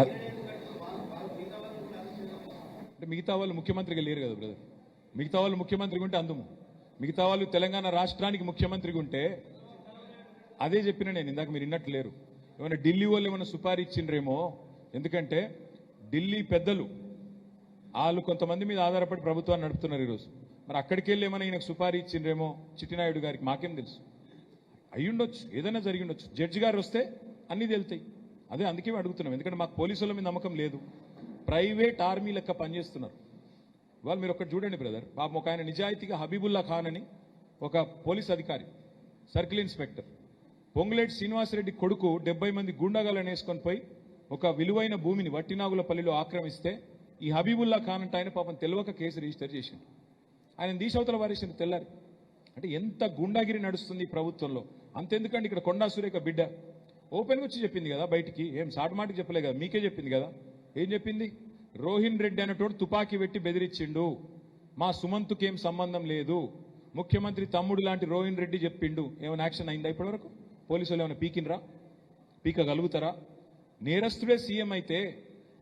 అంటే మిగతా వాళ్ళు ముఖ్యమంత్రిగా లేరు కదా బ్రదర్. మిగతా వాళ్ళు ముఖ్యమంత్రిగా ఉంటే అందుము, మిగతా వాళ్ళు తెలంగాణ రాష్ట్రానికి ముఖ్యమంత్రిగా ఉంటే అదే చెప్పిన నేను ఇందాక, మీరు విన్నట్టు లేరు. ఏమైనా ఢిల్లీ వాళ్ళు ఏమైనా సుపారీ ఇచ్చిండ్రేమో, ఎందుకంటే ఢిల్లీ పెద్దలు వాళ్ళు కొంతమంది మీద ఆధారపడి ప్రభుత్వాన్ని నడుపుతున్నారు ఈరోజు. మరి అక్కడికి వెళ్ళి ఏమైనా ఈయనకు సుపారీ ఇచ్చిండ్రేమో చిట్టినాయుడు గారికి, మాకేం తెలుసు. అయ్యుండొచ్చు, ఏదైనా జరిగి ఉండొచ్చు. జడ్జి గారు వస్తే అన్నీ తెలుతాయి. అదే అందుకే అడుగుతున్నాం, ఎందుకంటే మాకు పోలీసుల మీద నమ్మకం లేదు. ప్రైవేట్ ఆర్మీ లెక్క పనిచేస్తున్నారు వాళ్ళు. మీరు ఒకటి చూడండి బ్రదర్, పాపం ఒక ఆయన నిజాయితీగా హబీబుల్లా ఖాన్ అని ఒక పోలీస్ అధికారి, సర్కిల్ ఇన్స్పెక్టర్, పొంగులేటి శ్రీనివాసరెడ్డి కొడుకు 70 మంది గుండాగాలను వేసుకొని పోయి ఒక విలువైన భూమిని వట్టినాగులపల్లిలో ఆక్రమిస్తే ఈ హబీబుల్లా ఖాన్ అంటే ఆయన పాపం తెలియక కేసు రిజిస్టర్ చేసిండు. ఆయన దీశవతల వారేసిండు తెల్లారి. అంటే ఎంత గుండాగిరి నడుస్తుంది ఈ ప్రభుత్వంలో. అంతెందుకండి, ఇక్కడ కొండా సురేఖ బిడ్డ ఓపెన్గా వచ్చి చెప్పింది కదా బయటికి, ఏం సాటుమాటికి చెప్పలే కదా, మీకే చెప్పింది కదా. ఏం చెప్పింది? రోహిన్ రెడ్డి అనేటోడు తుపాకీ పెట్టి బెదిరించిండు, మా సుమంత్కేం సంబంధం లేదు, ముఖ్యమంత్రి తమ్ముడు లాంటి రోహిన్ రెడ్డి చెప్పిండు. ఏమైనా యాక్షన్ అయిందా ఇప్పటివరకు? పోలీసులు ఏమైనా పీకినరా? పీకగలుగుతారా? నేరస్తుడే సీఎం అయితే,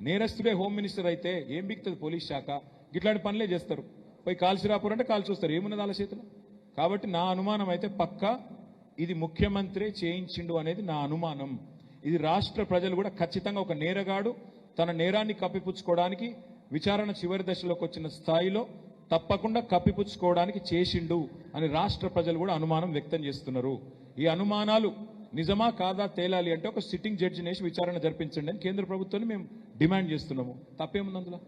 నేరస్తుడే హోమ్ మినిస్టర్ అయితే ఏం పీకుతుంది పోలీస్ శాఖ? ఇట్లాంటి పనులే చేస్తారు. పోయి కాల్చి రాపోరంటే కాల్చి వస్తారు, ఏమున్నది వాళ్ళ చేతిలో. కాబట్టి నా అనుమానం అయితే పక్కా ఇది ముఖ్యమంత్రి చేయించిండు అనేది నా అనుమానం. ఇది రాష్ట్ర ప్రజలు కూడా ఖచ్చితంగా ఒక నేరగాడు తన నేరాన్ని కప్పిపుచ్చుకోవడానికి విచారణ చివరి దశలోకి వచ్చిన స్థాయిలో తప్పకుండా కప్పిపుచ్చుకోవడానికి చేసిండు అని రాష్ట్ర ప్రజలు కూడా అనుమానం వ్యక్తం చేస్తున్నారు. ఈ అనుమానాలు నిజమా కాదా తేలాలి అంటే ఒక సిట్టింగ్ జడ్జిని వేసి విచారణ జరిపించండి అని కేంద్ర ప్రభుత్వాన్ని మేము డిమాండ్ చేస్తున్నాము. తప్పేముంది అందులో?